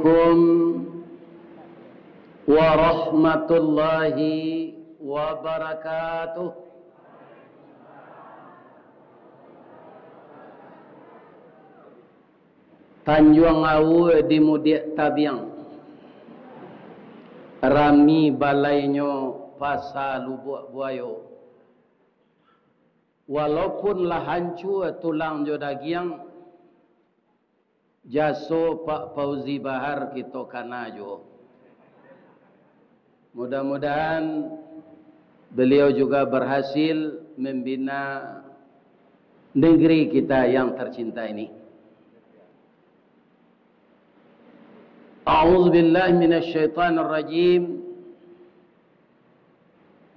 Assalamualaikum warahmatullahi wabarakatuh. Tanjung Awu di Mudiak Tabiang, rami balainyo pasal Lubuk Buayo. Walaupun lah hancur tulang jo dagiang, jaso Pak Fauzi Bahar kita kana jo. Mudah-mudahan beliau juga berhasil membina negeri kita yang tercinta ini. A'udzu billahi minasy syaithanir rajim.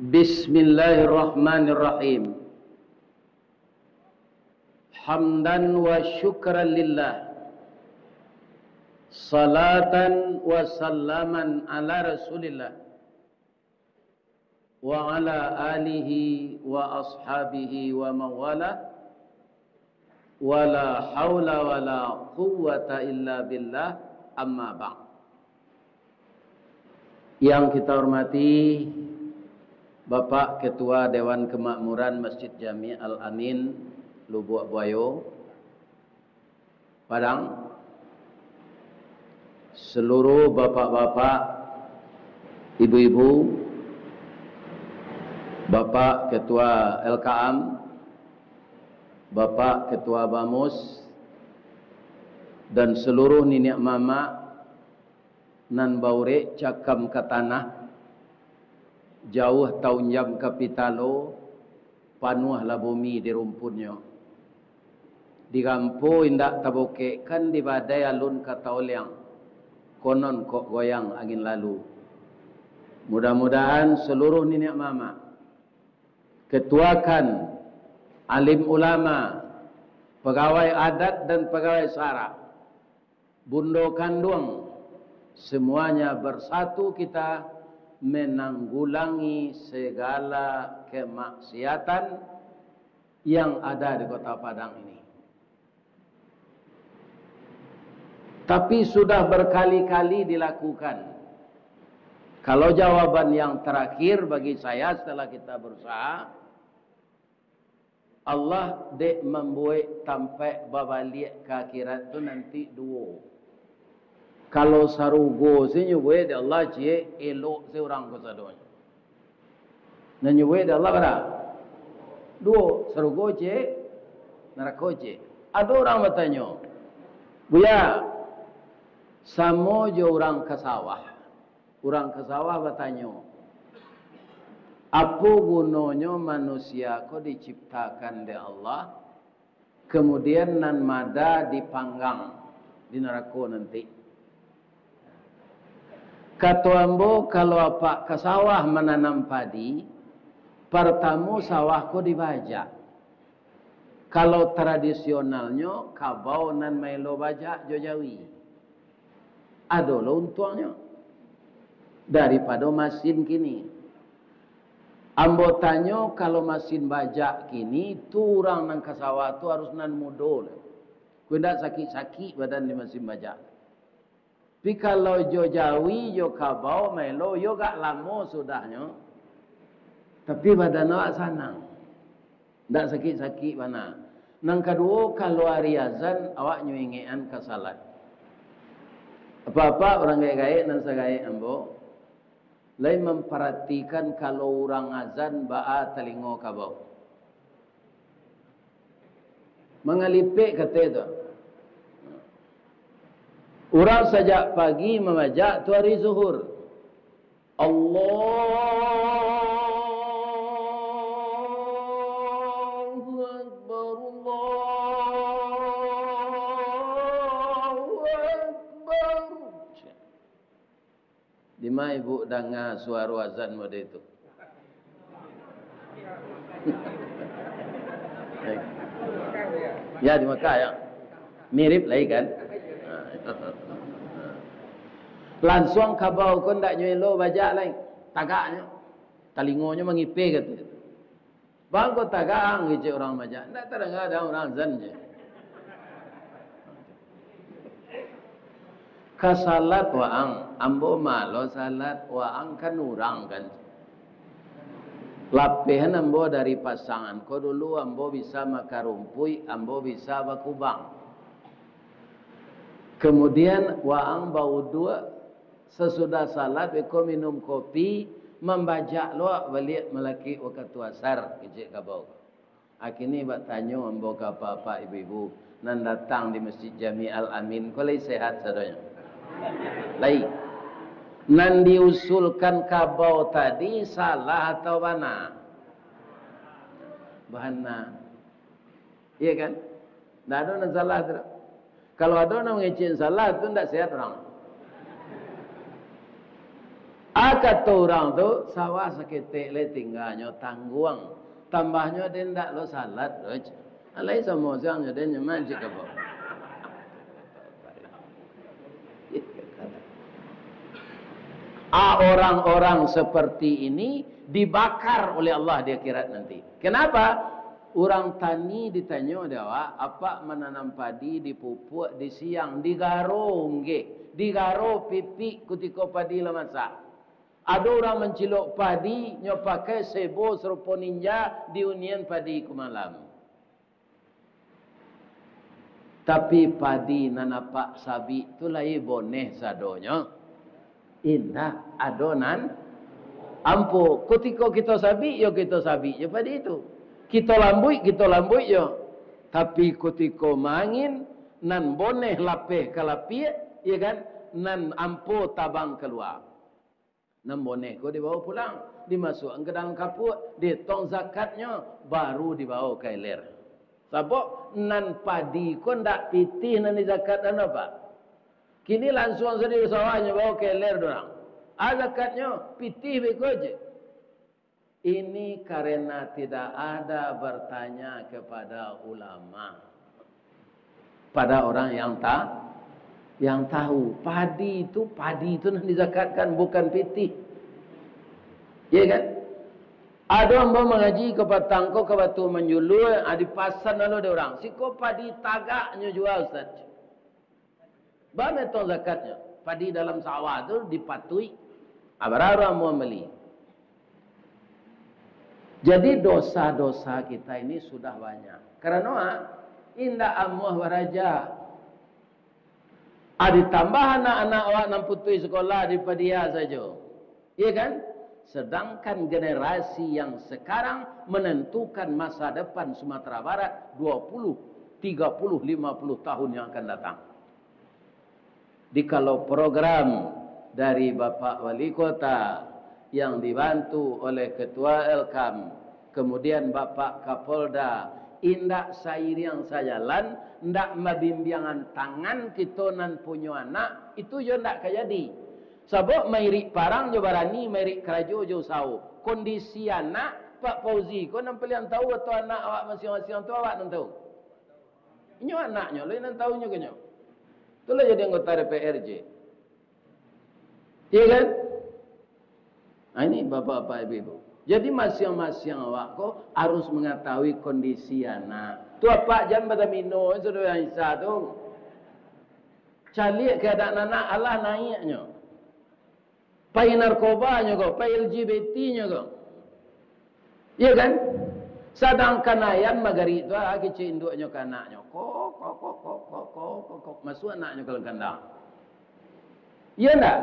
Bismillahirrahmanirrahim. Hamdan wa syukran lillah. Salatan wa sallaman ala Rasulillah wa ala alihi wa ashabihi wa mawala. Wala haula wala quwwata illa billah, amma ba'd. Yang kita hormati Bapak Ketua Dewan Kemakmuran Masjid Jami Al-Amin Lubuk Buayo Padang, seluruh bapak-bapak, ibu-ibu, Bapak Ketua LKAM, Bapak Ketua Bamus, dan seluruh niniak mama nan baure cakam ke tanah, jauh tahun jam kapitalo, panuah lah bumi di rumpunnya. Di kampo indak taboke kan di badai alun kata oliang, konon kok goyang angin lalu. Mudah-mudahan seluruh niniak mama, ketuakan, alim ulama, pegawai adat dan pegawai sara, bundo kandung, semuanya bersatu kita menanggulangi segala kemaksiatan yang ada di Kota Padang ini. Tapi sudah berkali-kali dilakukan. Kalau jawaban yang terakhir bagi saya setelah kita berusaha, Allah dek membuat sampai babalik ke akhirat tu nanti dua. Kalau sarugo si nyubuh de Allah cie elok seorang kesadonya. Dan nyubuh de Allah berapa? Dua. Sarugo cie, neraka cie. Ada orang bertanya, Buya, samo je orang ke sawah. Orang ke sawah bertanya, apa gunanya manusia kau diciptakan de Allah, kemudian nan mada dipanggang di neraka nanti. Kata ambo, kalau apa ke sawah menanam padi, pertama sawah ko dibajak. Kalau tradisionalnya, kabau nan mailo bajak jojawi. Adalah untungnya. Daripada mesin kini. Ambo tanya, kalau mesin bajak kini, tu orang nang ke sawah tu harus nan mudul. Kau tidak sakit-sakit badan di mesin bajak. Tapi kalau jo jawi, jo kabau, melo, yo gak lama sudahnya. Tapi badan awak sanang. Tak sakit-sakit mana. Nang kedua, kalau hari azan, awak nyuingian ke salat. Apa-apa orang gaya-gaya, nan sagaya ambo. Lain memperhatikan kalau orang azan, ba'a telingo kabau. Mengalipik kata itu. Orang sejak pagi memajak tu hari zuhur. Allahu Akbar, Allahu Akbar. Di mana ibu dengar suara azan pada itu? Ya di Mekah ya. Mirip lagi kan? Langsung kabau kon tak nyelo bajak lain. Tagaknya. Talingonya mengipe kata. Bang ko tagang je orang bajak. Tak terdengar ada orang azan je. Kasalat waang, ambo malo salat waang kan urang kan. Lapihan ambo dari pasangan ko dulu ambo bisa makarumpui, ambo bisa bakubang. Kemudian waang bau dua sesudah salat eko minum kopi membaca lo balik melaki waktu asar kecik kabau. Akini bak tanyo ambo ka apa ibu-ibu nan datang di Masjid Jami Al Amin ko lay sehat sadonya. Lai nan diusulkan kabau tadi salah atau mana? Bahana. Iya kan? Tidak ada yang salah. Kalau ada yang mengecek salah itu tidak sehat orang. Kata orang tu sawah seketik le tinggalnya tangguang. Tambahnya dia tidak lo salat. Alai semua siangnya dia nyaman jika bau. Orang-orang seperti ini dibakar oleh Allah di akhirat nanti. Kenapa? Orang tani ditanya dewa, apa menanam padi di pupuk di siang, digaro nggih, digaro pipi ketika padi lemasak. Ada orang mencilok padi nyo pakai sebo serupa ninja di unian padi ke malam. Tapi padi nanapak sabi tu lai boneh sadonyo. Indah adonan ampu ketika kita sabi yo kita sabi yo pada itu kita lambui yo tapi ketika mangin nan boneh lapeh kalapie ya kan nan ampu tabang keluar nan boneh ko dibawa pulang dimasukkan ke dalam kapur ditong zakatnya baru dibawa ke ilir sabok nan padi ko ndak pitih nan zakat dan apa. Kini langsung saja di sawahnya bawa ke ler dorang. Zakatnya pitih begitu je. Ini karena tidak ada bertanya kepada ulama. Pada orang yang tahu padi itu nak dizakatkan bukan pitih. Ya kan? Ada yang mau mengaji ke Patangko ke Batu Menjulu, di pasar lalu ada orang. Siko padi tagaknya jual Ustaz. Berapa itu zakatnya? Padi dalam sawah itu dipatui. Berapa mau beli? Jadi dosa-dosa kita ini sudah banyak. Karena indah amuah waraja. Ditambah anak-anak awak nan putui sekolah di padia saja. Iya kan? Sedangkan generasi yang sekarang menentukan masa depan Sumatera Barat 20, 30, 50 tahun yang akan datang. Dikalau program dari Bapak Wali Kota yang dibantu oleh Ketua Elkam, kemudian Bapak Kapolda, indak sairiang sajalan, ndak mabimbiangan tangan kita nan punya anak, itu jo ndak kajadi. Sebab mairik parang jo barani, mairik kerajo jo sau. Kondisi anak Pak Fauzi, kau nampak yang tahu atau anak awak masing-masing tu awak nan tahu. Inyo anaknya, lain nan tahunya kenyo. Itulah jadi anggota DPRJ. Iya kan? Nah, ini bapak-bapak ibu-ibu. Jadi masing-masing awak kok harus mengetahui kondisi anak. Tu apa jam pada minum sudah yang isa tu. Cari keadaan anak Allah naiknya. Pai narkobanya kok, pai LGBT-nya kok. Iya kan? Sedangkan ayam magari itu kecil induknya ke anaknya. Kok. Masuk anaknya ke kandang. Iya enggak?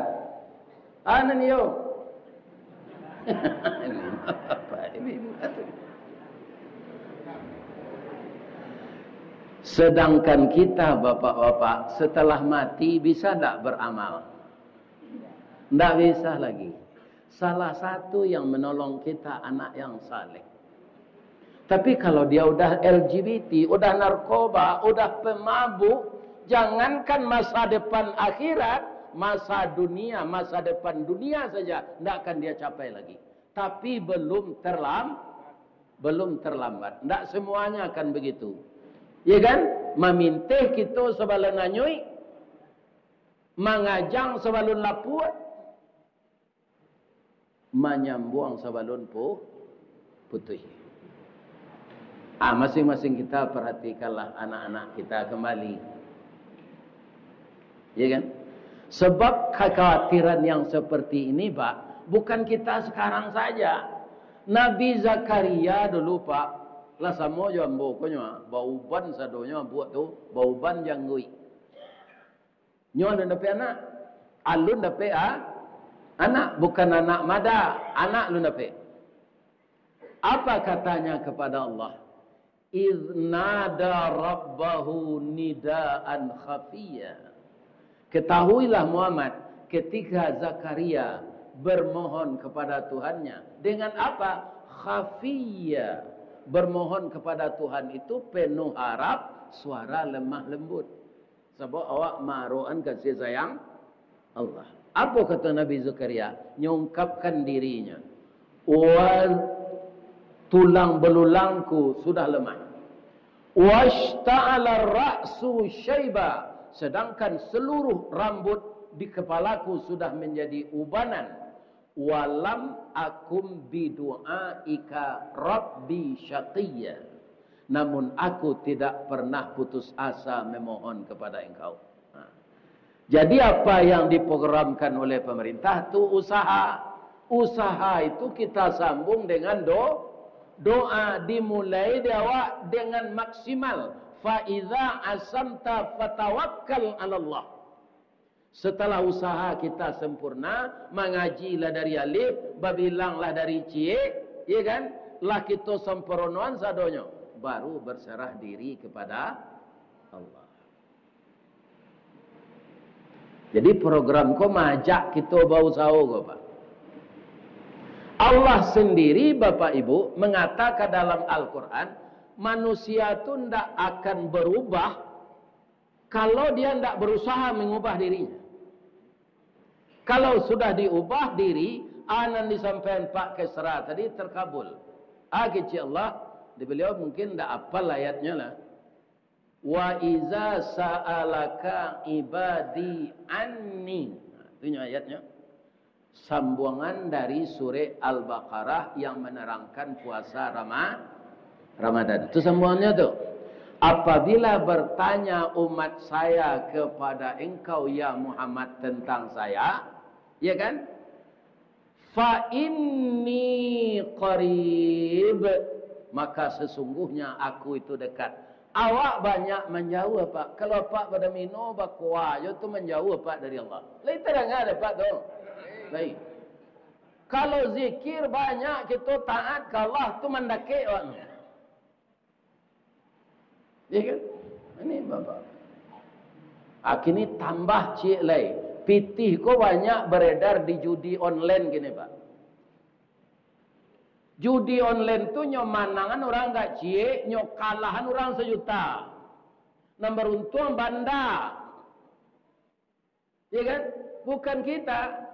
Anak ni yo. Sedangkan kita bapak-bapak setelah mati bisa tak beramal? Tak bisa lagi. Salah satu yang menolong kita anak yang saleh. Tapi kalau dia udah LGBT, udah narkoba, udah pemabuk, jangankan masa depan akhirat, masa depan dunia saja tidak akan dia capai lagi. Tapi belum terlambat. Tidak semuanya akan begitu. Ya kan? Memintih kita sebalun anyui, mengajang sebalun laput, menyambuang sebalun putih. Masing-masing kita perhatikanlah anak-anak kita kembali. Ya kan? Sebab kekhawatiran yang seperti ini, Pak, bukan kita sekarang saja. Nabi Zakaria dulu, Pak, lah samo jo ambo ko nyo, bauban sadonya buat tu, bauban janggui. Nyo dapat anak, alun dapat anak, bukan anak mada, anak lu dapat. Apa katanya kepada Allah? Iznada rabbahu nidaan khafiyya. Ketahuilah Muhammad, ketika Zakaria bermohon kepada Tuhannya dengan apa? Khafiyya. Bermohon kepada Tuhan itu penuh harap, suara lemah lembut. Sebab awak maruan kasih sayang Allah. Apa kata Nabi Zakaria? Nyungkapkan dirinya. Tulang belulangku sudah lemah. Washta'ala ra'su syaiba. Sedangkan seluruh rambut di kepalaku sudah menjadi ubanan. Walam akum bidu'aika rabbi syaqiyya. Namun aku tidak pernah putus asa memohon kepada engkau. Jadi apa yang diprogramkan oleh pemerintah itu usaha. Usaha itu kita sambung dengan doa. Dimulai awak dengan maksimal. Fa'idha asamta fatawakkal ala Allah. Setelah usaha kita sempurna, mengajilah dari alif, babilanglah dari cie, ya kan? Lah kita sempurnoan sadonyo, baru berserah diri kepada Allah. Jadi program ko majak kita bau sawo ko, Pak. Allah sendiri, Bapak Ibu, mengatakan dalam Al-Quran, manusia itu tidak akan berubah kalau dia tidak berusaha mengubah dirinya. Kalau sudah diubah diri, anan disampaikan Pak Kesra tadi terkabul. Kecil Allah, di beliau mungkin tidak apal ayatnya lah. Wa iza sa'alaka ibadi anni. Itu ayatnya. Sambungan dari surah Al-Baqarah yang menerangkan puasa Ramadan. Itu sambungannya tuh. Apabila bertanya umat saya kepada engkau ya Muhammad tentang saya, ya kan? Fa inni qarib, maka sesungguhnya aku itu dekat. Awak banyak menjauh, Pak. Kalau Pak pada minum bakwa, itu menjauh, Pak, dari Allah. Lain terang ada, Pak, tu. Baik. Kalau zikir banyak kita taat ke Allah tu mendaki orang. Ya kan? Ini Bapak. Kini tambah cik lagi. Pitih ko banyak beredar di judi online gini, Pak. Judi online tu nyomanangan orang gak cik, nyokalahan orang sejuta. Nomor untung banda. Ya kan? Bukan kita.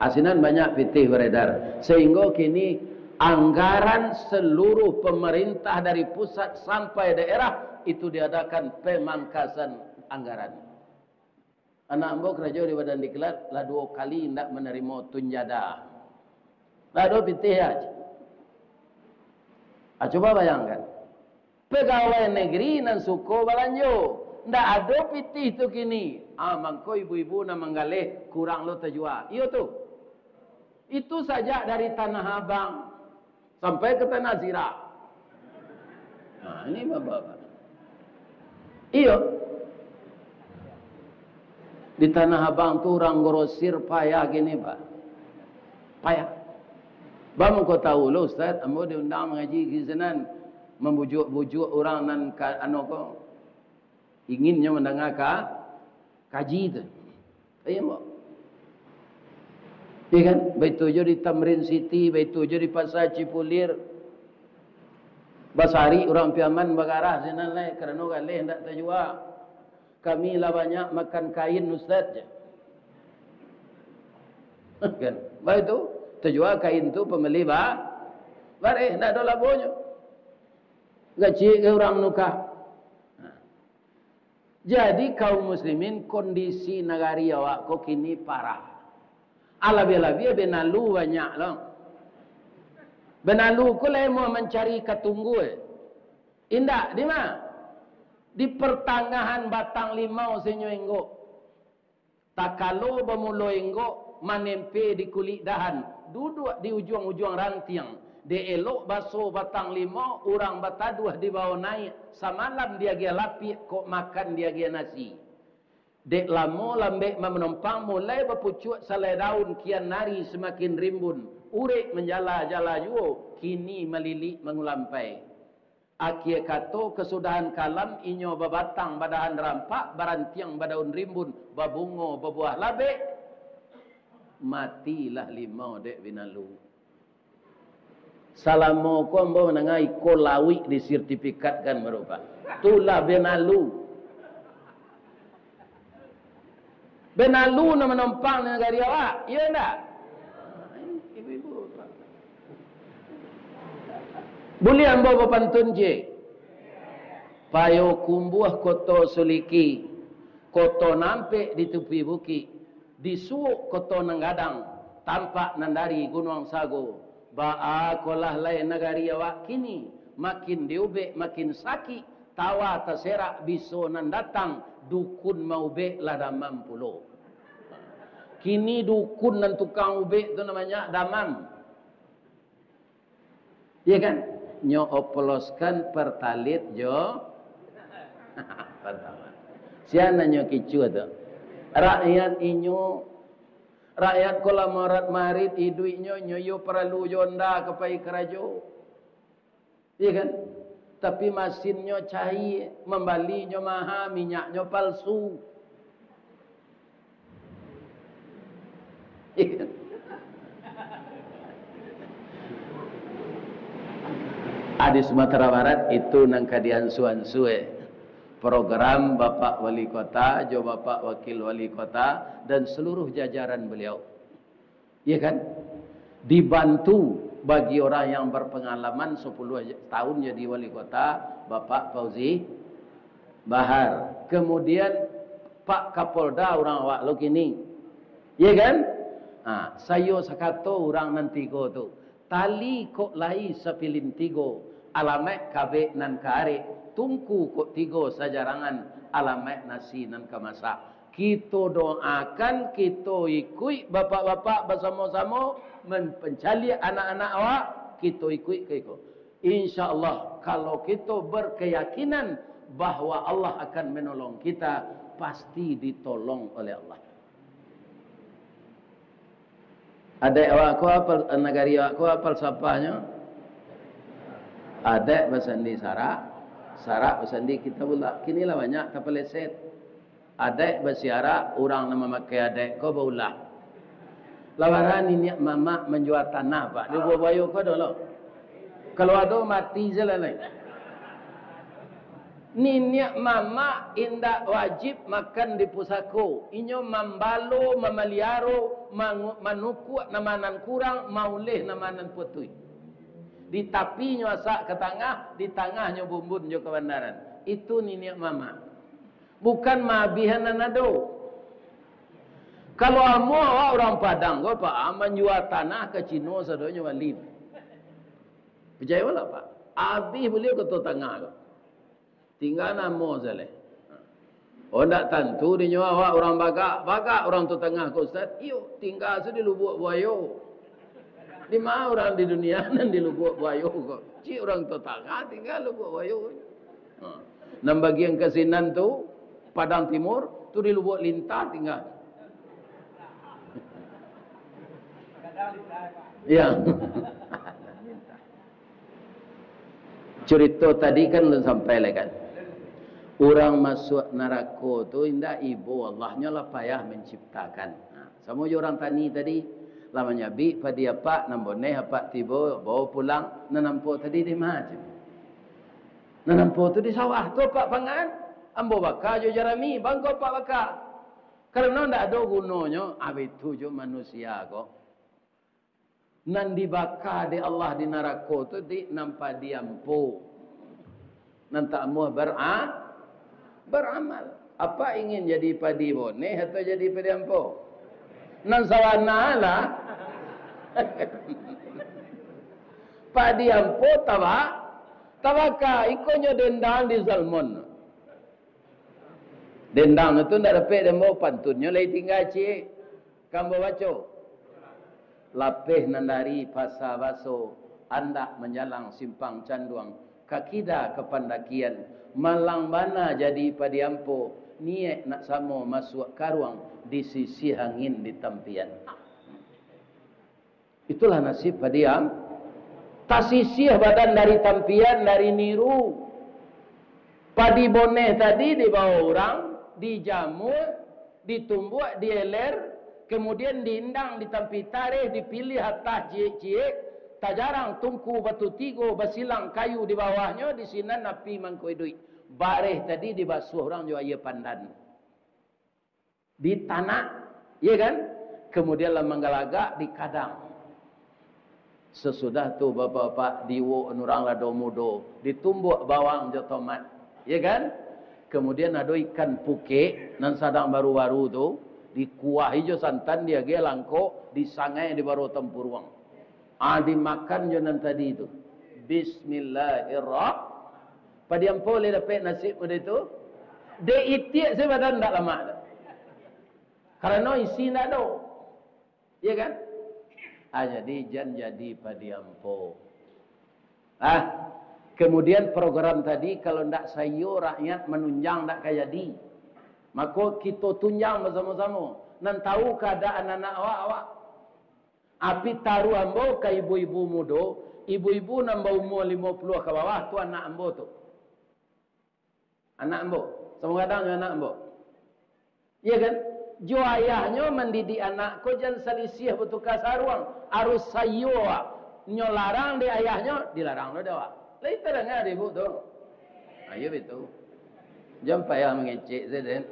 Asinan banyak fitih beredar. Sehingga kini anggaran seluruh pemerintah dari pusat sampai daerah itu diadakan pemangkasan anggaran. Anak mbok kerja di Badan Diklat lah 2 kali tidak menerima tunjada. Lah 2 fitih aja. Coba bayangkan. Pegawai negeri dan suku balanjo. Tidak ada fitih tu kini. Mangko ibu-ibu na menggalih kurang lo terjual. Iyo tu. Itu saja dari Tanah Abang sampai ke Tanah Zirah. Nah, ini Bapak. Iyo. Di Tanah Abang tu orang grosir payah gini, Pak. Payah. Bang kau tahu lo Ustaz, ambo diundang mengaji kisanan membujuk-bujuk orang nan ko inginnya mendengar kaji itu. Iya, Mbak. Ya kan? Baik tujuh di Tamrin City, baik tujuh di Pasar Cipulir. Basari orang piaman bagarah sinan lai kerana galih hendak terjual. Kami lah banyak makan kain Ustaz je. Kan? Baik tu terjual kain tu pembeli bareh nak ada labonya. Gaji ke orang nukah. Jadi kaum muslimin kondisi negari awak kok kini parah. Alabi-alabi benalu banyak lah. Benalu ko lah mau mencari katunggu. Indah di mana? Di pertengahan batang limau senyo enggok. Tak kalau bermula enggok menempe di kulit dahan. Duduk di ujung-ujung rantiang. Dia elok basuh batang limau, orang bataduh di bawah naik. Samalam dia gia lapik, kok makan dia gia nasi. Dek lama lambek menumpang mulai berpucuk salai daun kian nari semakin rimbun. Urik menjala-jala juo, kini melilik mengulampai. Akhir kata kesudahan kalam inyo babatang badahan rampak barantiang badaun rimbun babungo babuah labek. Matilah limau dek binalu. Salamo ko ambo menangai ko lawi di sertifikat kan merupa. Tulah binalu. Binalu nama menumpang di negara awak. Ya enggak? Ibu-ibu. Boleh ambo berpantun je. Payo kumbuh koto suliki. Koto nampek di tepi bukit. Disuuk koto nanggadang. Tampak nandari gunung sago. Ba'a kolah lain negari awak kini. Makin diubek makin sakit. Tawa terserak biso nan datang. Dukun mau ubek lah damam pulo. Kini dukun dan tukang ubek itu namanya damam. Ya kan? Nyo oploskan pertalit jo. Pertama. Siapa nyo kicu tu? Rakyat inyo, rakyat kola marat marit iduinyo nyo perlu jonda kepai kerajo. Iya kan? Tapi mesinnya cair, membalinya mahal, minyaknya palsu. Iya kan? Di Sumatera Barat itu nang kadian suan-sue. Program Bapak Wali Kota, Jo Bapak Wakil Wali Kota dan seluruh jajaran beliau. Iya kan? Dibantu bagi orang yang berpengalaman 10 tahun jadi Wali Kota, Bapak Fauzi Bahar. Kemudian Pak Kapolda orang awak lo kini. Iya kan? Nah, saya sakato orang nanti go tu. Tali kok lai sepilin tigo. Alamek kabe nan kare tungku kok tigo sajarangan alamek nasi nan kemasak. Kita doakan, kita ikut bapak-bapak bersama-sama mencari anak-anak awak, kita ikut ke ikut. InsyaAllah kalau kita berkeyakinan bahawa Allah akan menolong kita, pasti ditolong oleh Allah. Adik awak aku apal negari awak aku apal sapanya? Adik bersandi sarak, sarak bersandi kita pula. Kini lah banyak tak peleset. Adik bersiarak, orang nama makai adik kau berulah. Lawaran ini mama menjual tanah pak. Dia buat bayu kau dulu. Kalau ada mati je lah lain. Ninya mama indak wajib makan di pusako. Inyo membalo, memeliaro, manuku namanan kurang, maulih namanan putui. Di tapinya asak ke tengah, di tengahnya bumbun jo ke bandaran. Itu ninya mama. Bukan mabihan nanado. Kalau amu awak orang Padang, kau pak menjual tanah ke Cina sadonya walid. Percaya wala pak? Habis beliau ke tengah kau. Tinggal nama salah. Oh tak tentu dia nyawa awak orang bagak orang tu tengah kau ustaz. Iyo tinggal su di Lubuk Buaya. Di mana orang di dunia nan di Lubuk Buaya kau. Cik orang tu tengah tinggal Lubuk Buaya. Nam bagian kesinan tu Padang Timur tu di Lubuk Lintah tinggal. Ya. Cerita tadi kan lu sampai lah kan. Orang masuk neraka tu indah ibu Allahnya lah payah menciptakan. Sama je orang tani tadi. Lamanya bi padi apa namboneh apa tiba bawa pulang nanampo tadi di mana? Nanampo tu di sawah tu pak pangan. Ambo bakar jo jarami bangko pak bakar. Karena ndak ada gunanya itu jo manusia kok. Nan dibakar di Allah di neraka tu di nampak diampu. Nanti amuh beramal. Apa ingin jadi padi boneh atau jadi padi ampu? Nan sawana lah. Padi ampu tabaka ikonyo dendang di Zalmon. Dendang itu ndak dapat demo pantunnya lagi tinggal cik. Kamu baca. Lapih nandari pasa baso andak menjalang simpang canduang kakida kepandakian malang mana jadi padiampo niat nak samo masuk karuang di sisi angin di tampian. Itulah nasib padiam. Tasisih badan dari tampian dari niru. Padi boneh tadi dibawa orang, dijamur, ditumbuk, dieler, kemudian diindang, ditampi tareh, dipilih atas ciek-ciek, tak jarang tungku batu tigo, basilang kayu di bawahnya, di sini napi mangkoi duit. Bareh tadi dibasuh orang juga ia pandan. Di tanah, ya kan? Kemudian lah menggalagak di kadang. Sesudah tu bapak-bapak diwo nurang lado mudo, ditumbuk bawang jo tomat. Ya kan? Kemudian ada ikan puke nan sadang baru-baru tu dikuah hijau santan dia gelangko disangai di baru tempurwang. Dimakan jo nan tadi itu. Bismillahirrahmanirrahim. Padiam boleh dapat nasib pada itu. De itiak sebadan ndak lama dah. Karena isi ndak ada. Ya kan? Jadi jan jadi padiampo. Kemudian program tadi kalau ndak sayo rakyat menunjang ndak kaya di. Maka kita tunjang bersama-sama. Nan tahu keadaan anak awak. Api taruh ambo ke ibu-ibu muda, ibu-ibu nambah umur 50 ke bawah tu anak ambo tu. Anak ambo. Sama kadang anak ambo. Iya kan? Jo ayahnya mendidik anak ko jan salisih bertukar saruang. Arus sayo nyolarang di ayahnya dilarang lo dewa. Lai terangnya ibu tu. Ayo itu. Jangan payah mengecek saja.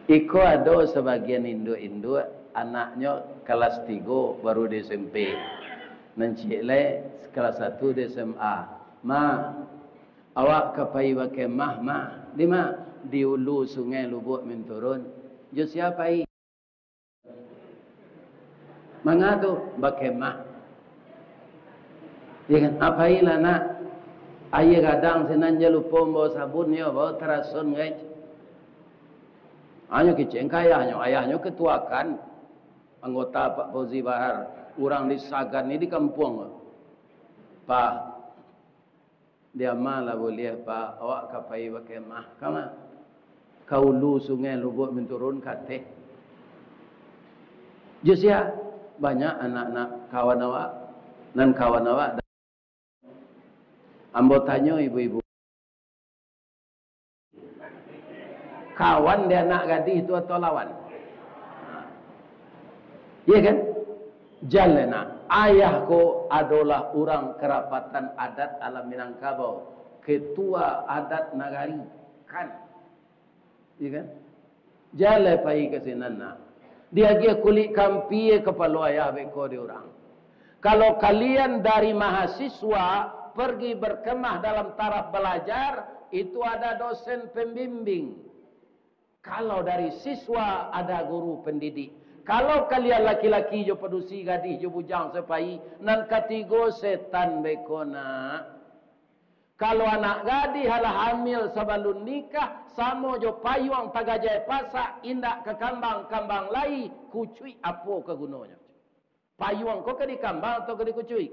Iko ada sebagian induk-induk anaknya kelas 3 baru di SMP. Nancik le kelas 1 di SMA. Ma, awak kapai pakai mah. Di ma di ulu sungai Lubuk menturun. Jo siapa i? Manga tu bakemah. Ya kan? Apa ilah nak? Ayah kadang senanja lupa bawa sabunnya, bawa terasun guys. Hanya keceng kayahnya, ayahnya ketuakan anggota Pak Fauzi Bahar. Orang di Sagan ni di kampung. Pak, dia malah boleh Pak, awak kapai bakemah. Kama? Kau lu sungai Lubuk menturun kate. Jusia. Banyak anak-anak kawan awak dan kawan awak. Ambo tanya ibu-ibu. Kawan dia anak gadis itu atau lawan? Iya kan? Jalana. Ayahku adalah orang kerapatan adat alam Minangkabau. Ketua adat nagari. Kan? Iya kan? Jalan pai ke sinana. Dia kulit kampi kepala ayah beko di orang. Kalau kalian dari mahasiswa pergi berkemah dalam taraf belajar, itu ada dosen pembimbing. Kalau dari siswa ada guru pendidik. Kalau kalian laki-laki jo pedusi gadis jo bujang sepai nan katigo setan bekona. Kalau anak gadis halah hamil sebelum nikah, samo jo payuang tagajai pasak, indak ke kambang lai, kucui apa ke gunanya? Payuang kau ke di kambang atau ke di kucui?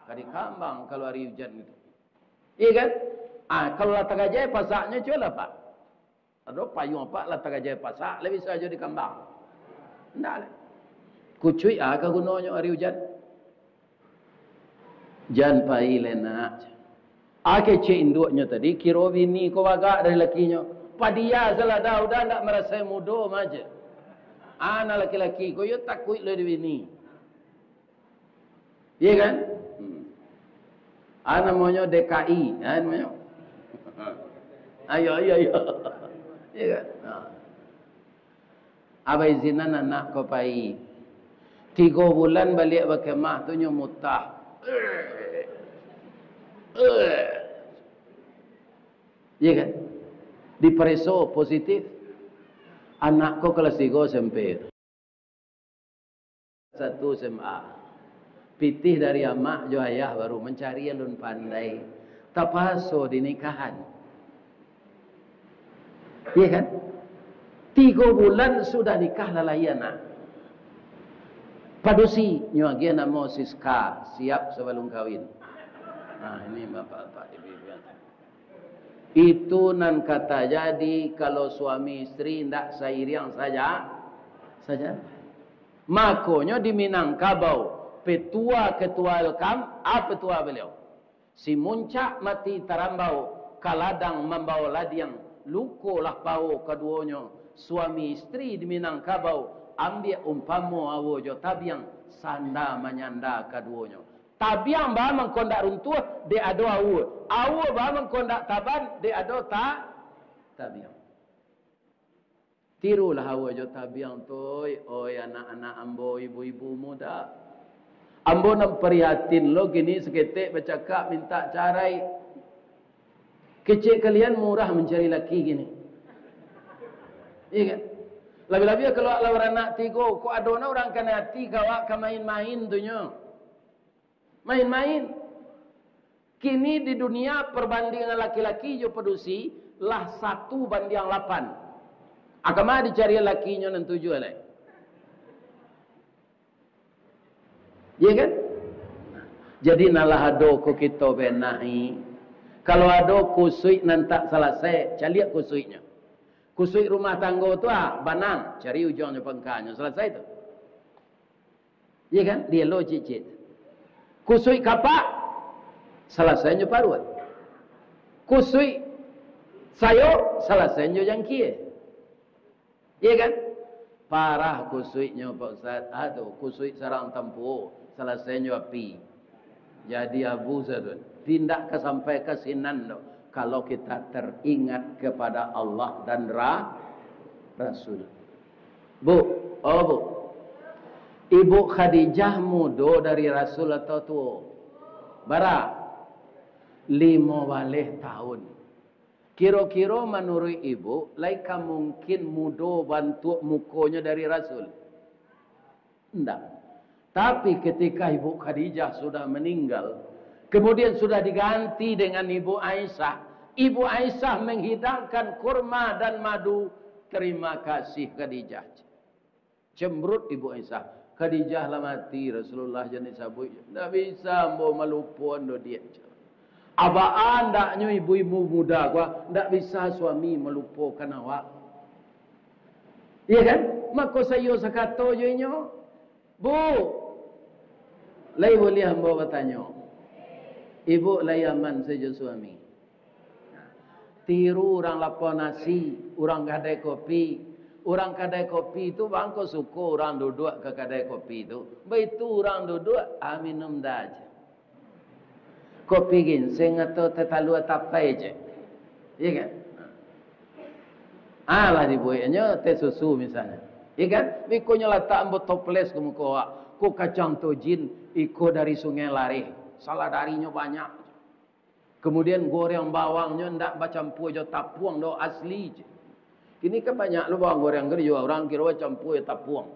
Ke di kambang kalau hari hujan itu. Iya kan? Kalau lah tagajai pasaknya cuba lah pak. Ada payuang pak lah tagajai pasak, lebih saja di kambang. Ndak lah. Kucui ke gunanya hari hujan? Jan pai lena. Ake cik induknya tadi, kira bini ko wagak dari lakinya. Padia salah dah, udah tak merasa muda maja. Anak laki-laki, ko yo takut le bini. Iya kan? Namanya DKI. Namanya. Ayo. Iya kan? Abai zinan anak ko pai. 3 bulan balik berkemah tu nyo mutah. Iya kan? Diperiksa positif. Anakku kelas 3 SMP. 1 SMA. Pitih dari amak jo ayah baru mencari yang lun pandai. tapaso di nikahan. Iya kan? 3 bulan sudah nikah lalayana. Padusi nyuagia namo Siska siap sebelum kawin. Nah ini bapak-bapak ibu-ibu. Itu nan kata jadi kalau suami istri ndak sairiang saja. Makonyo di Minangkabau petua ketua Elkam petua beliau. Si muncak mati tarambau kaladang membawa ladiang luko lah pau keduanya. Suami istri di Minangkabau ambil umpamu awojo tabiang sanda menyanda keduanya. Tabiang ba mengkondak runtuh de ado awu ba mengkondak taban de ado tabiang. Tirulah awojo tabiang toy oi anak-anak ambo ibu-ibu muda. Ambo nak prihatin lo gini seketik bercakap minta carai. Kecik kalian murah mencari laki gini. Iya kan? Lebih-lebih kalau lawan anak tigo, kok adona orang kena hati kawak ke main-main tuh. Main-main. Kini di dunia perbandingan laki-laki jo pedusi lah 1:8. Akama dicari lakinya nan 7 alai. Iya kan? Jadi nalah ado ko kita benahi. Kalau ado kusui nan tak selesai, caliak kusuinya. Kusui rumah tangga tu banang, cari ujungnya pengkanya, selesai tu. Iya kan? Dia lo cicit. Kusui kapak, selesainya paruan. Kusui sayo, selesainya jangkie. Iya kan? Parah kusuinya Pak Ustaz. Aduh, kusui sarang tempuh, selesainya api. Jadi abu sadun. Tindak ke sampai ke sinan do. Kalau kita teringat kepada Allah dan Rasul. Bu, Ibu Khadijah muda dari Rasul atau tua? Bara 15 tahun. Kira-kira menurut ibu, laika mungkin muda bantu mukonya dari Rasul? Tidak. Tapi ketika Ibu Khadijah sudah meninggal, kemudian sudah diganti dengan Ibu Aisyah. Ibu Aisyah menghidangkan kurma dan madu. Terima kasih Khadijah. Cemberut Ibu Aisyah. Khadijah lah mati, Rasulullah jenis sabui. Tak bisa mau melupuan do dia. Abaan daknya ibu-ibu muda gua, tak bisa suami melupakan awak. Iya kan? Maka saya sakato je nyo. Bu, lai boleh hamba bertanya. Ibu layaman saja suami. Tiru orang lapor nasi, orang kadai kopi. Orang kadai kopi itu bangko suka orang duduk ke kadai kopi itu. Begitu orang duduk, minum dah aja. Kopi ginseng atau tetalu tapai je. Iya kan? Lah dibuatnya teh susu misalnya. Iya kan? Bikonya letak ambo toples ke muka awak. Ko kacang tojin iko dari sungai lari. Salah darinya banyak. Kemudian goreng bawangnya ndak bercampur je tapuang do asli je. Kini kan banyak lu bawang goreng juga orang kira campur je tapuang.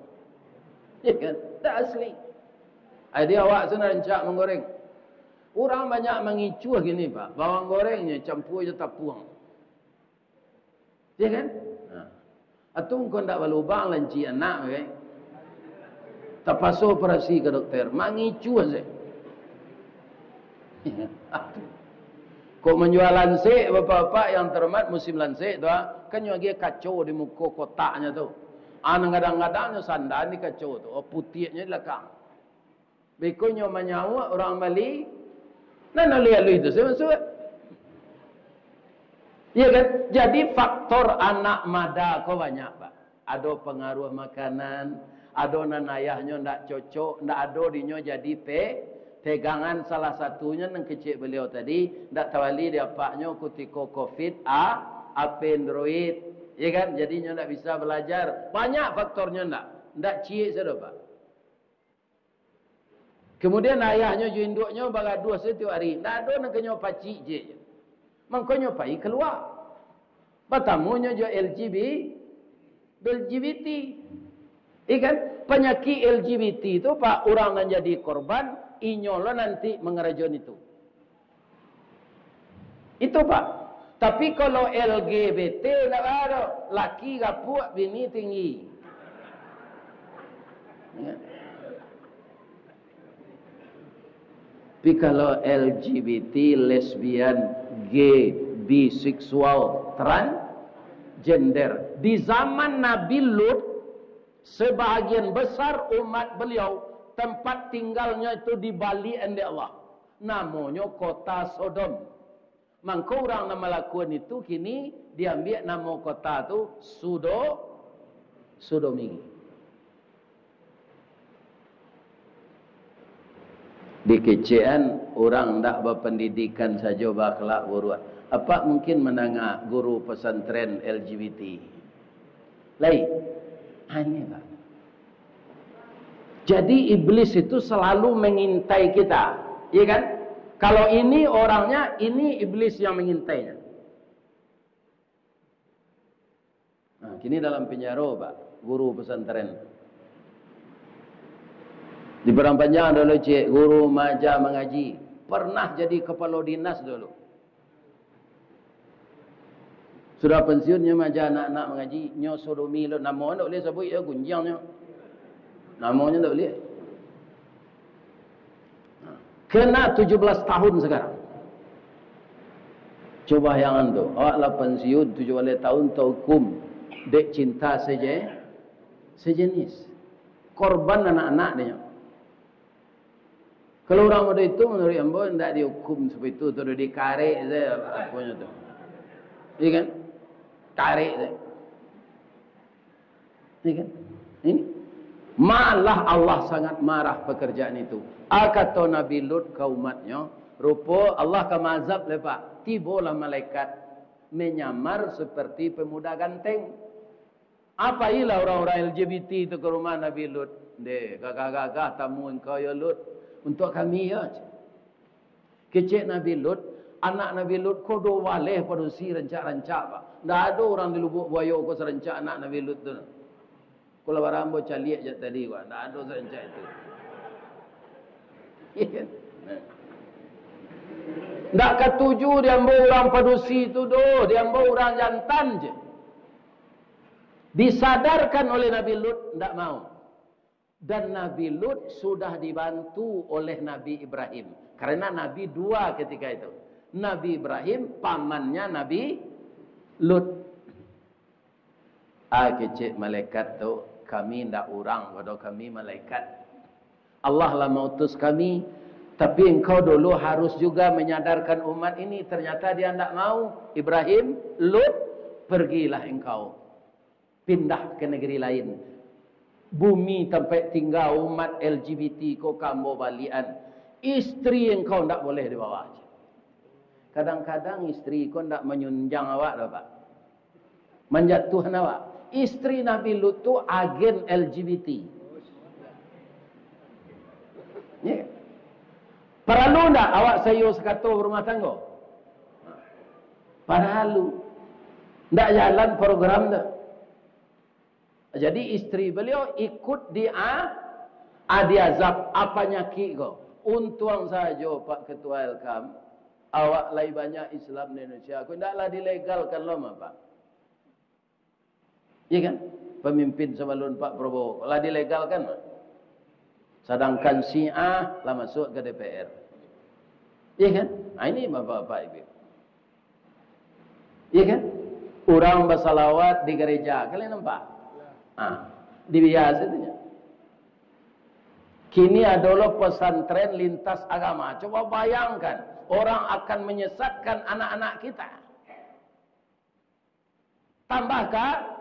Ya kan? Tak asli. Dia awak sana rencak menggoreng. Orang banyak mengicu gini Pak. Bawang gorengnya campur je tapuang. Ya kan? Atau kau ndak berlubang lanci anak kan? Tak pasal operasi ke dokter. Mengicu aja. Kau menjual lansik, bapak-bapak yang terhormat musim lansik tu, kan lagi kacau di muka kotaknya tu. Kadang-kadangnya sandal ni kacau tu, putihnya di belakang. Bekonya menyawa orang Bali, nak lihat itu saya masuk. Ya kan? Jadi faktor anak mada kau banyak Pak. Ada pengaruh makanan, ada nan ayahnya ndak cocok, ndak ada dinyo jadi pegangan salah satunya nang kecil beliau tadi ndak tawali dia paknya ketika Covid Android, ya kan? Jadinya ndak bisa belajar. Banyak faktornya ndak ciek sudah Pak. Kemudian ayahnya jo induknya bagadua setiap hari. Ndak ada nang kenyo pacik je. Mangkonyo pai keluar. Batamunya jo LGBT. Ikan penyakit LGBT itu Pak orang yang jadi korban, inyolo nanti mengerajun itu. Itu Pak. Tapi kalau LGBT tak ada. Laki gapuk, bini tinggi. Ya. Tapi kalau LGBT, lesbian, gay, biseksual, transgender. Di zaman Nabi Lut, sebahagian besar umat beliau, tempat tinggalnya itu di Bali ende Allah. Namanya kota Sodom. Maka orang nama lakukan itu kini diambil nama kota itu Sodomi. Di kecaan orang tak berpendidikan saja bakal guru. Apa mungkin menangah guru pesantren LGBT? Lain. Hanya Pak. Jadi iblis itu selalu mengintai kita, iya kan? Kalau ini orangnya, ini iblis yang mengintainya. Nah, kini dalam penjara Pak, guru pesantren. Di Padang Panjang dulu cik, guru maja mengaji. Pernah jadi kepala dinas dulu. Sudah pensiunnya maja anak-anak mengaji. Nyo sodomi lo. Namanya tak boleh sebut ya, gunjangnya. Namanya tak boleh. Kena 17 tahun sekarang. Coba yang tu. Awaklah pensiun 17 tahun tak hukum. Dek cinta saja. Sejenis. Korban anak-anak dia. Kalau orang muda itu menurut ambo tidak dihukum seperti itu, sudah dikarik saya apanya tu. Iya kan? Karik saya. Iya kan? Ini malah Allah sangat marah pekerjaan itu. Kata Nabi Lut ke umatnya, rupa Allah akan azab lepak. Tibalah malaikat menyamar seperti pemuda ganteng. Apa ilah orang-orang LGBT itu ke rumah Nabi Lut? Deh, gagah-gagah tamu engkau ya Lut. Untuk kami ya. Kecik Nabi Lut, anak Nabi Lut kodo waleh padusi rancak-rancak Pak. Tak ada orang di Lubuk Buaya ko serencak anak Nabi Lut tu. Kalau barang bo caliak je tadi Pak, tak ada serencak itu. Tak ketuju dia ambo orang padusi itu do, dia ambo orang jantan je. Disadarkan oleh Nabi Lut, tak mau. Dan Nabi Lut sudah dibantu oleh Nabi Ibrahim. Karena Nabi dua ketika itu. Nabi Ibrahim, pamannya Nabi Lut. Kecik malaikat tu, kami tidak orang, waduh kami malaikat. Allah lah mengutus kami. Tapi engkau dulu harus juga menyadarkan umat ini. Ternyata dia tidak mau. Ibrahim, Lut, pergilah engkau. Pindah ke negeri lain. Bumi tempat tinggal umat LGBT kau kamu balian. Isteri yang kau tidak boleh dibawa. Kadang-kadang isteri kau tidak menyunjang awak dah Pak. Menjatuhkan awak. Isteri Nabi Lut tu agen LGBT. Ya. Perlu tak awak sayur sekato berumah tangga? Perlu. Tak jalan program tak. Jadi isteri beliau ikut diazab apa nyaki kau. Untung saja Pak Ketua Elkam, awak lagi banyak Islam di Indonesia. Aku tidaklah dilegalkan lama Pak. Iya kan? Pemimpin sebelum Pak Prabowo. Lah dilegalkan Pak. Sedangkan Syiah lah masuk ke DPR. Iya kan? Nah, ini Bapak-Bapak Ibu. Iya kan? Orang bersalawat di gereja. Kalian nampak? Dibiasa itu. Kini adalah pesantren lintas agama. Coba bayangkan, orang akan menyesatkan anak-anak kita. Tambahkah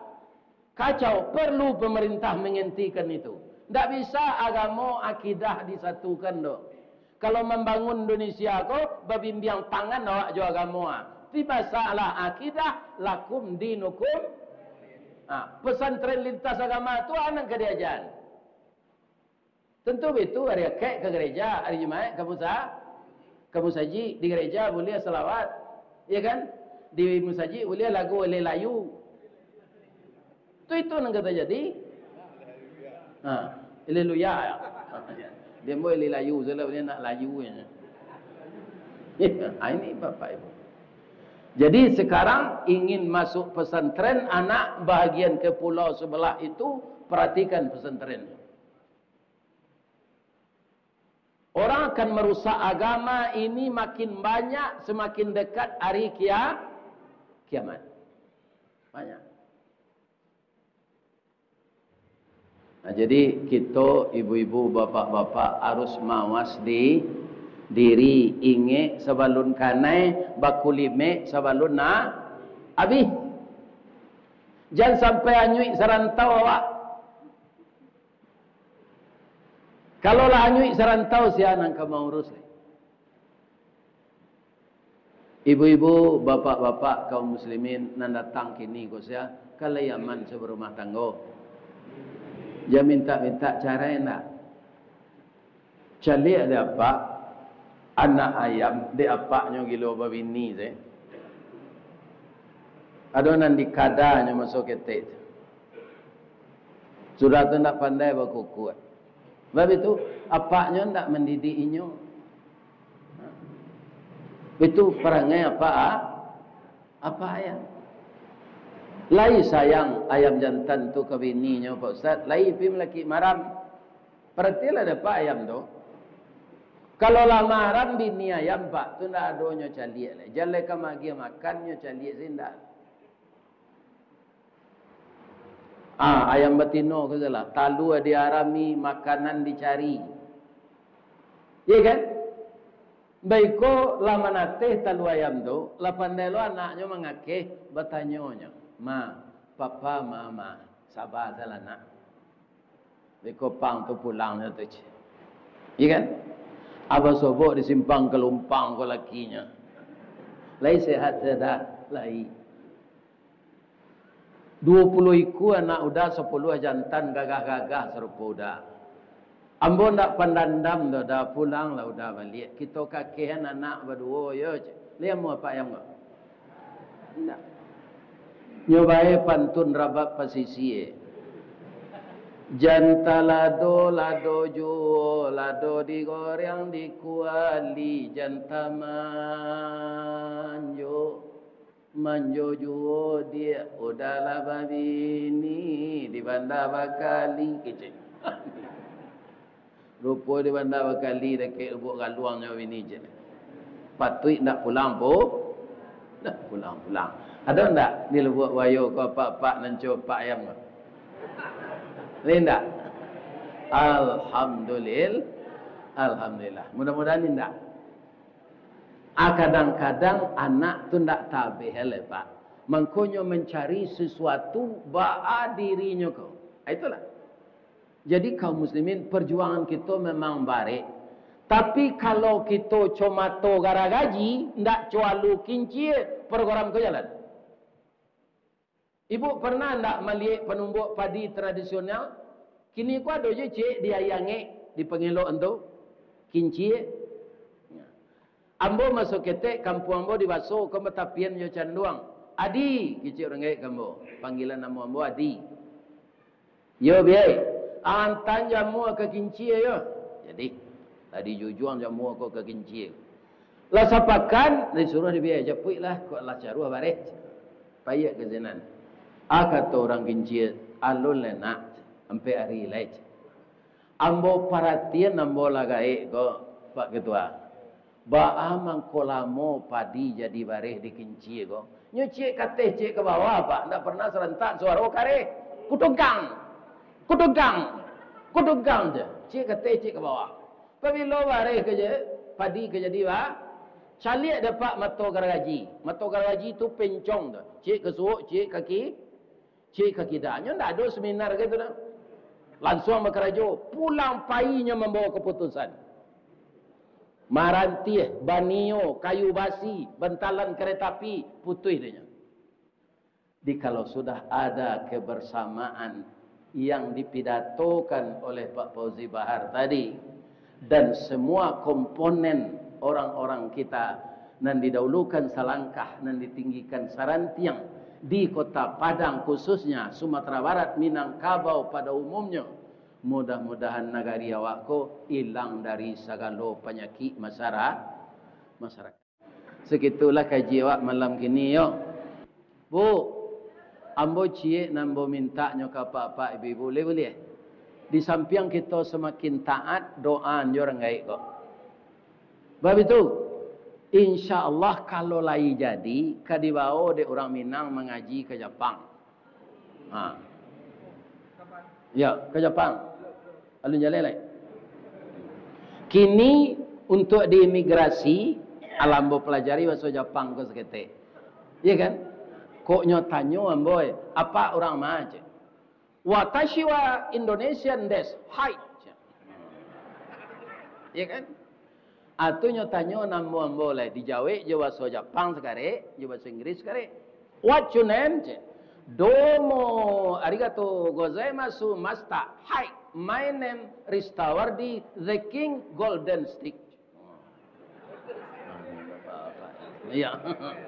kacau, perlu pemerintah menghentikan itu. Tak bisa agama akidah disatukan doh. Kalau membangun Indonesia kau berbimbang tangan awak jo agama. Tapi masalah akidah lakum dinukum. Pesantren lintas agama itu anak kediajan. Tentu itu hari kek ke gereja, hari Jumat kamu saji di gereja boleh selawat, ya kan? Di musaji boleh lagu oleh layu. Itu yang kata jadi. Haleluya. Dia boleh layu, sebab dia nak layu. Ini Bapak Ibu. Jadi sekarang ingin masuk pesantren, anak bahagian ke pulau sebelah itu, perhatikan pesantren. Orang akan merusak agama ini makin banyak semakin dekat hari kiamat. Banyak. Nah, jadi kita ibu-ibu, bapak-bapak harus mawas di diri, inge sebelum kanai, bakulime sebelum habis. Jangan sampai anyui serantau awak. Kalau lah anyui serantau, siapa yang mau urus? Ibu-ibu, bapak-bapak, kaum muslimin nan datang kini kau sia kalayaman seberumah tangga. Dia minta cara enak. Calik ada apa? Anak ayam di apaknya gilo babini je. Ada nan dikadanya masuk ketek. Sudah tu nak pandai berkukuh. Sebab itu apaknya tak mendidik inyo. Itu perangai apa ayam. Lai sayang ayam jantan tu ke bininya Pak Ustaz. Lai pim laki maram. Perhatilah dapat ayam tu. Kalau lah maram bini ayam Pak tu ndak adonyo caliak lah. Jalan ke magi makannya caliak sindak. Ayam betino ke salah. Talu diarami, makanan dicari. Iya kan? Baiko lama nateh talu ayam tu, la pandai lo anaknya mengakeh bertanyonya. Ma, papa, mama, sabar salah nak. Baiko pang tu pulangnya tu. Iya kan? Abah sobok disimpang ke lumpang ke lakinya. Lai sehat dah, lai. 20 iku anak udah 10 jantan gagah-gagah serupa udah. Ambo ndak pandandam dah pulang lah udah balik. Kita kakehan anak berdua yo. Lihat mau apa yang enggak? Ndak. Nyobae pantun rabak pasisi. Janta lado juo, lado digoreng dikuali, janta manjo juo dia udahlah babini di bandar bakali kecil. Rupa di bandar bakali dekat lubuk galuangnya bini je. Patut nak pulang nak pulang. Ada enggak di lubuk wayo kau pak nan copak ayam kau? Linda. Alhamdulillah. Mudah-mudahan indah. Kadang-kadang anak tu ndak tabih Pak. Mangkonyo mencari sesuatu ba'a dirinya kau. Itulah. Jadi kaum muslimin perjuangan kita memang baik. Tapi kalau kita cuma to gara gaji, ndak cualu kinci program ke jalan. Ibu pernah ndak melihat penumbuk padi tradisional? Kini ku ada je cik diayangi di pengelok ento kinci. Ambo masuk ketek kampung ambo di Baso ke Metapian yo canduang. Adi, kicik orang gaya kambo. Panggilan nama ambo Adi. Yo biai. Antan jamu ke kinci yo. Jadi tadi jujuang jamu ke kinci. Lah sapakan disuruh di biai japui lah kok lah caruh baret. Payak ke zenan. Kata orang kinci alun lenak sampai hari lain. Ambo perhatian ambo lagai ko Pak Ketua. Ba'a mangkolamo padi jadi bareh di kinci ko. Nyuci kateh cik ke bawah Pak. Tak pernah serentak suara kare. Kutugang je. Cik kateh cik ke bawah. Pabilo bareh ke je. Padi ke jadi ba. Calik dapat mato gargaji. Mato gargaji tu pencong tu. Cik ke suuk, cik kaki dah. Nyo tak ada seminar gitu dah. Langsung berkerajo. Pulang painya membawa keputusan. Marantih, banio, kayu basi, bentalan kereta api, putih dia. Di kalau sudah ada kebersamaan yang dipidatokan oleh Pak Fauzi Bahar tadi, dan semua komponen orang-orang kita nan didahulukan salangkah, nan ditinggikan sarantiang di Kota Padang khususnya, Sumatera Barat, Minangkabau pada umumnya, mudah-mudahan nagari awakku hilang dari segala penyakit masyarakat. Sekitulah kaji awak malam kini yo. Bu, ambo cie nambo minta nyo ka pak ibu boleh. Di samping kita semakin taat, doa nyo orang gaib kok. Sebab itu, insya-Allah kalau lai jadi kadibawa de orang Minang mengaji ke Jepang. Ha. Ya, ke Jepang. Alun jalan lai. Kini untuk di imigrasi alam bo pelajari bahasa Jepang ke sekete. Iya kan? Kok nyotanyo amboy, apa orang maje? Watashi wa Indonesian des. Hai. Iya kan? Atau nyotanyo nambo amboleh dijawe je bahasa Jepang sekare, je bahasa Inggris sekare. What your name? Domo arigato gozaimasu masta. Hai, my name Ristawardi the King Golden Stick. Iya.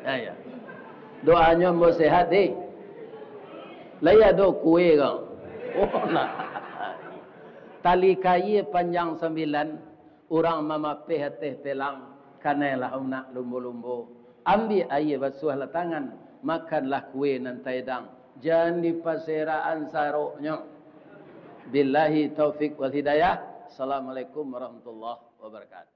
Ya. Doanya mau sehat deh. Laya do kue kau. Oh nah. Tali kayu panjang 9, orang mamapeh teh telang kanelah nak lumbu-lumbu. Ambil air basuh lah tangan, makanlah kue nan taidang. Jangan dipasiraan saruknya. Billahi taufik wal hidayah. Assalamualaikum warahmatullahi wabarakatuh.